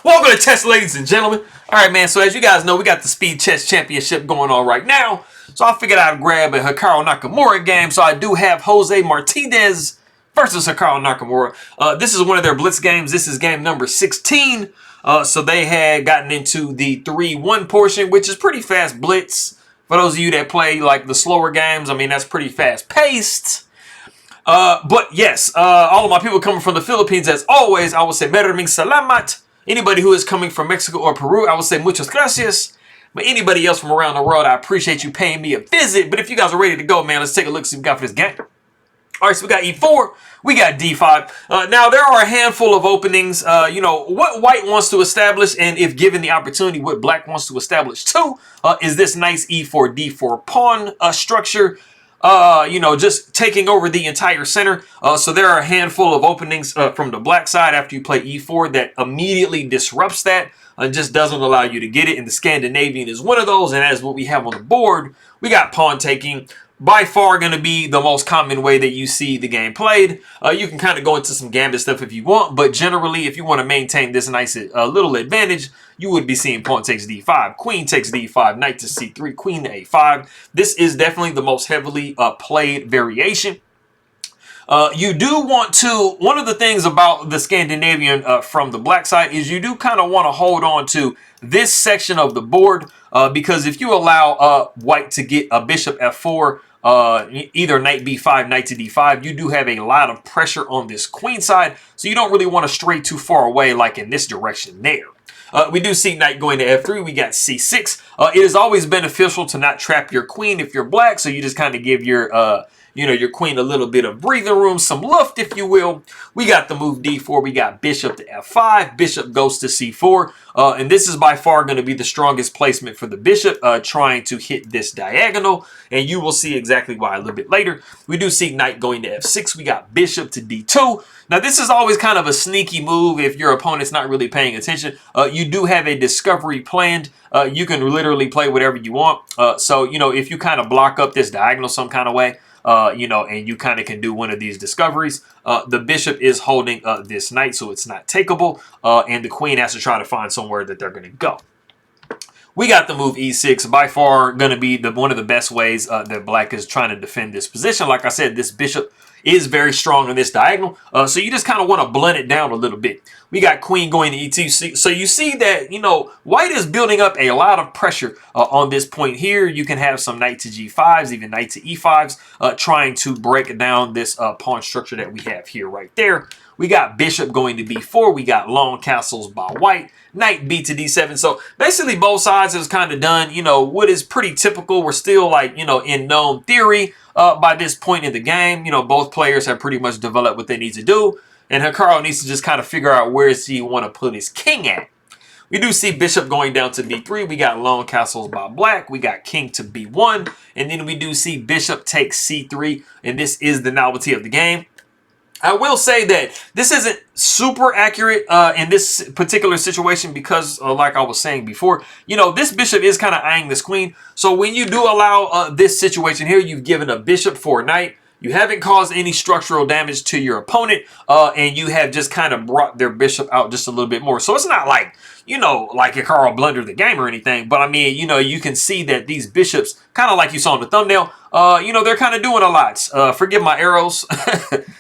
Welcome to Chess, ladies and gentlemen. All right, man. So as you guys know, we got the Speed Chess Championship going on right now. So I figured I'd grab a Hikaru Nakamura game. So I do have Jose Martínez versus Hikaru Nakamura. This is one of their Blitz games. This is game number 16. So they had gotten into the 3-1 portion, which is pretty fast Blitz. For those of you that play like the slower games, I mean, that's pretty fast paced. But yes, all of my people coming from the Philippines, as always, I will say Maraming salamat. Anybody who is coming from Mexico or Peru, I will say muchas gracias. But anybody else from around the world, I appreciate you paying me a visit. But if you guys are ready to go, man, let's take a look, see what we got for this game. All right, so we got E4, we got D5. Now, there are a handful of openings. What white wants to establish, and if given the opportunity, what black wants to establish too, is this nice E4, D4 pawn structure. Just taking over the entire center. So there are a handful of openings from the black side after you play E4 that immediately disrupts that and just doesn't allow you to get it. And the Scandinavian is one of those, and that is what we have on the board. We got pawn taking. By far going to be the most common way that you see the game played. You can kind of go into some gambit stuff if you want, but generally, if you want to maintain this nice little advantage, you would be seeing pawn takes d5, queen takes d5, knight to c3, queen to a5. This is definitely the most heavily played variation. You do want to, one of the things about the Scandinavian from the black side is you do kind of want to hold on to this section of the board because if you allow white to get a bishop f4, either knight b5, knight to d5, you do have a lot of pressure on this queen side, so you don't really want to stray too far away like in this direction there. We do see knight going to f3. We got c6. It is always beneficial to not trap your queen if you're black, so you just kind of give your your queen a little bit of breathing room, some luft, if you will. We got the move d4. We got bishop to f5. Bishop goes to c4. And this is by far going to be the strongest placement for the bishop, trying to hit this diagonal. And you will see exactly why a little bit later. We do see knight going to f6. We got bishop to d2. Now, this is always kind of a sneaky move if your opponent's not really paying attention. You do have a discovery planned. You can literally play whatever you want. If you kind of block up this diagonal some kind of way, and you kind of can do one of these discoveries. The bishop is holding this knight, so it's not takeable, and the queen has to try to find somewhere that they're going to go. We got the move e6, by far going to be one of the best ways that black is trying to defend this position. Like I said, this bishop is very strong on this diagonal, so you just kind of want to blunt it down a little bit. We got queen going to e2, so you see that, white is building up a lot of pressure on this point here. You can have some knight to g5s, even knight to e5s, trying to break down this pawn structure that we have here right there. We got bishop going to b4. We got long castles by white. Knight b to d7. So basically both sides is kind of done, what is pretty typical. We're still like, in known theory by this point in the game. Both players have pretty much developed what they need to do. And Hikaru needs to just kind of figure out where does he want to put his king at. We do see bishop going down to b3. We got long castles by black. We got king to b1. And then we do see bishop takes c3. And this is the novelty of the game. I will say that this isn't super accurate in this particular situation because, like I was saying before, this bishop is kind of eyeing this queen. So when you do allow this situation here, you've given a bishop for a knight. You haven't caused any structural damage to your opponent, and you have just kind of brought their bishop out just a little bit more. So it's not like, like Hikaru blundered the game or anything. But I mean, you can see that these bishops, kind of like you saw in the thumbnail, they're kind of doing a lot. Forgive my arrows.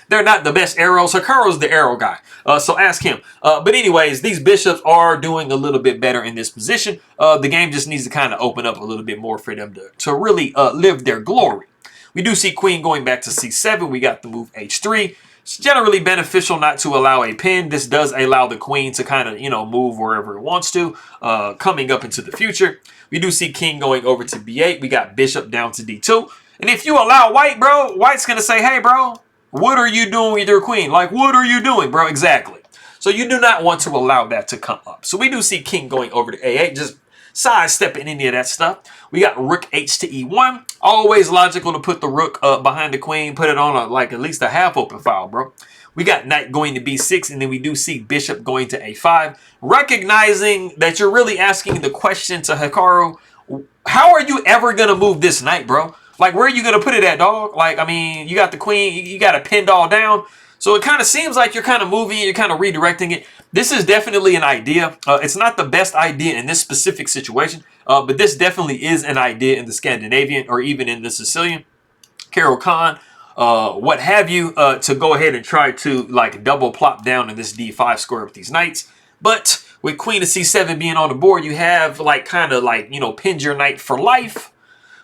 They're not the best arrows. Hikaru's the arrow guy. So ask him. But anyways, these bishops are doing a little bit better in this position. The game just needs to kind of open up a little bit more for them to really live their glory. We do see queen going back to c7. We got the move h3. It's generally beneficial not to allow a pin. This does allow the queen to kind of, move wherever it wants to, coming up into the future. We do see king going over to b8. We got bishop down to d2. And if you allow white, bro, white's going to say, hey, bro, what are you doing with your queen? Like, what are you doing, bro? Exactly. So you do not want to allow that to come up. So we do see king going over to a8. Just sidestepping any of that stuff. We got rook h to e1. Always logical to put the rook behind the queen, put it on at least a half open file, bro. We got knight going to b6, and then we do see bishop going to a5. Recognizing that you're really asking the question to Hikaru, how are you ever going to move this knight, bro? Like, where are you going to put it at, dog? Like, I mean, you got the queen, you got it pinned all down. So it kind of seems like you're kind of moving, you're kind of redirecting it. This is definitely an idea. It's not the best idea in this specific situation, but this definitely is an idea in the Scandinavian or even in the Sicilian. Carol Khan, what have you, to go ahead and try to like double plop down in this d5 square with these knights. But with queen of c7 being on the board, you have like kind of like, you know, pinned your knight for life.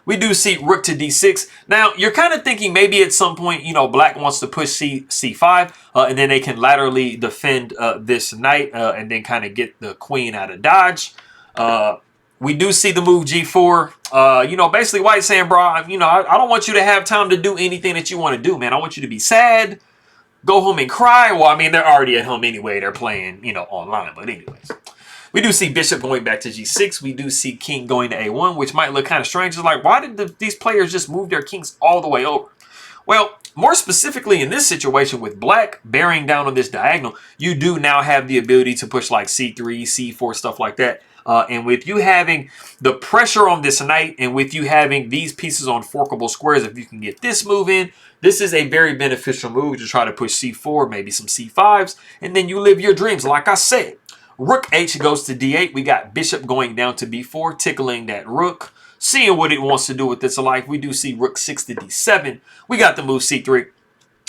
We do see rook to d6. Now, you're kind of thinking maybe at some point, you know, black wants to push c5, and then they can laterally defend this knight and then kind of get the queen out of dodge. We do see the move g4. You know, basically white saying, bro, you know, I don't want you to have time to do anything that you want to do, man. I want you to be sad, go home and cry. Well, I mean, they're already at home anyway. They're playing, you know, online. But anyways. We do see bishop going back to g6. We do see king going to a1, which might look kind of strange. It's like, why did these players just move their kings all the way over? Well, more specifically in this situation with black bearing down on this diagonal, you do now have the ability to push like c3, c4, stuff like that. And with you having the pressure on this knight and with you having these pieces on forkable squares, if you can get this move in, this is a very beneficial move to try to push c4, maybe some c5s, and then you live your dreams, like I said. Rook h goes to d8. We got bishop going down to b4, tickling that rook, seeing what it wants to do with its life. We do see rook 6 to d7. We got the move c3.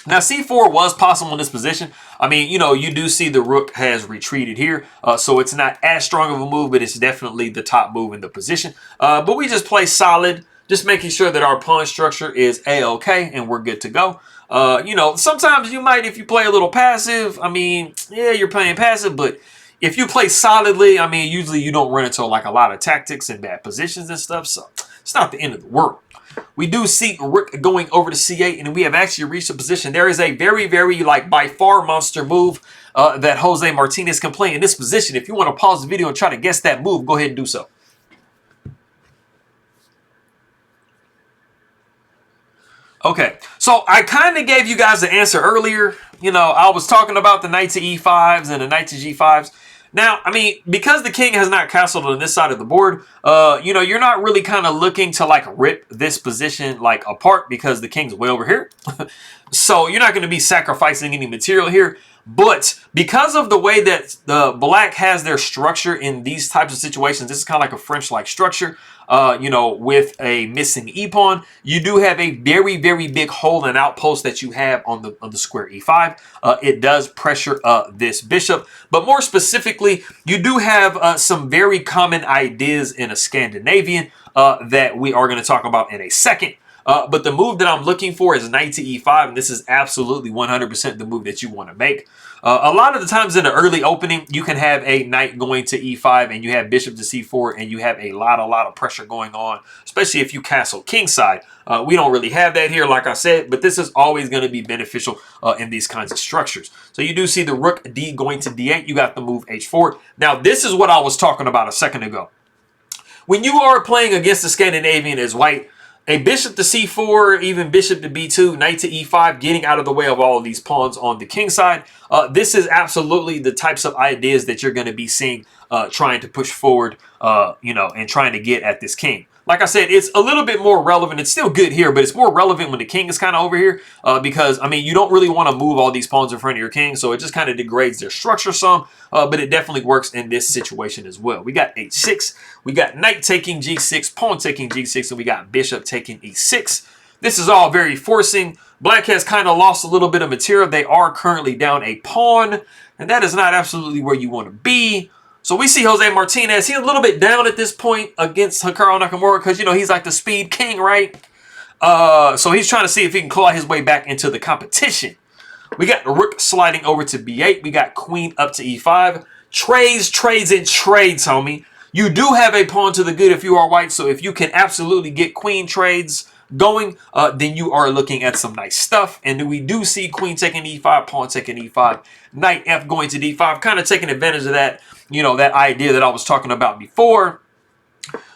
Now, c4 was possible in this position. I mean, you know, you do see the rook has retreated here, so it's not as strong of a move, but it's definitely the top move in the position. But we just play solid, just making sure that our pawn structure is a-okay and we're good to go. You know, sometimes you might, if you play a little passive, I mean, yeah, you're playing passive, but if you play solidly, I mean, usually you don't run into like a lot of tactics and bad positions and stuff, so it's not the end of the world. We do see rook going over to c8, and we have actually reached a position. There is a very, very, like, by far monster move that Jose Martinez can play in this position. If you want to pause the video and try to guess that move, go ahead and do so. Okay, so I kind of gave you guys the answer earlier. You know, I was talking about the knight to e5s and the knight to g5s. Now, I mean, because the king has not castled on this side of the board, you know, you're not really kind of looking to, like, rip this position, like, apart because the king's way over here. So you're not going to be sacrificing any material here. But because of the way that the black has their structure in these types of situations, this is kind of like a French-like structure, you know, with a missing e-pawn, you do have a very, very big hole and outpost that you have on the square e5. It does pressure this bishop. But more specifically, you do have some very common ideas in a Scandinavian that we are going to talk about in a second. But the move that I'm looking for is knight to e5, and this is absolutely 100% the move that you want to make. A lot of the times in the early opening, you can have a knight going to e5, and you have bishop to c4, and you have a lot of pressure going on, especially if you castle kingside. We don't really have that here, like I said, but this is always going to be beneficial in these kinds of structures. So you do see the rook d going to d8. You got the move h4. Now, this is what I was talking about a second ago. When you are playing against the Scandinavian as white, a bishop to c4, even bishop to b2, knight to e5, getting out of the way of all of these pawns on the king side. This is absolutely the types of ideas that you're going to be seeing trying to push forward, you know, and trying to get at this king. Like I said, it's a little bit more relevant. It's still good here, but it's more relevant when the king is kind of over here because, I mean, you don't really want to move all these pawns in front of your king, so it just kind of degrades their structure some, but it definitely works in this situation as well. We got h6, we got knight taking g6, pawn taking g6, and we got bishop taking e6. This is all very forcing. Black has kind of lost a little bit of material. They are currently down a pawn, and that is not absolutely where you want to be. So we see Jose Martinez. He's a little bit down at this point against Hikaru Nakamura because, you know, he's like the speed king, right? So he's trying to see if he can claw his way back into the competition. We got rook sliding over to b8. We got queen up to e5. Trades, and trades, homie. You do have a pawn to the good if you are white. So if you can absolutely get queen trades going, then you are looking at some nice stuff. And we do see queen taking e5, pawn taking e5, knight f going to d5, kind of taking advantage of that, you know, that idea that I was talking about before.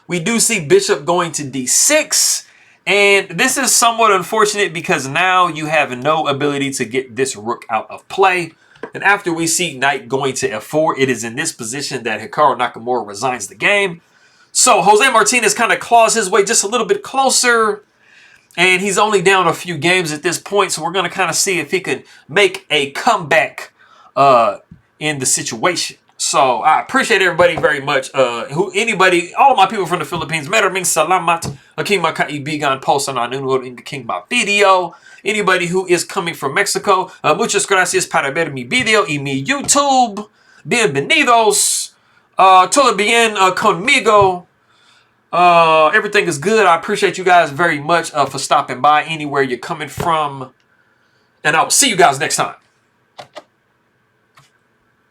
We do see bishop going to d6, and this is somewhat unfortunate because now you have no ability to get this rook out of play. And after we see knight going to f4, it is in this position that Hikaru Nakamura resigns the game. So Jose Martinez kind of claws his way just a little bit closer, and he's only down a few games at this point, so we're going to kind of see if he can make a comeback in the situation. So I appreciate everybody very much. All my people from the Philippines, maraming salamat. Aking mga kaibigan po sa nanonood ng aking mga video. Anybody who is coming from Mexico, muchas gracias para ver mi video y mi YouTube. Bienvenidos. Todo bien conmigo. Everything is good. I appreciate you guys very much for stopping by anywhere you're coming from. And I will see you guys next time.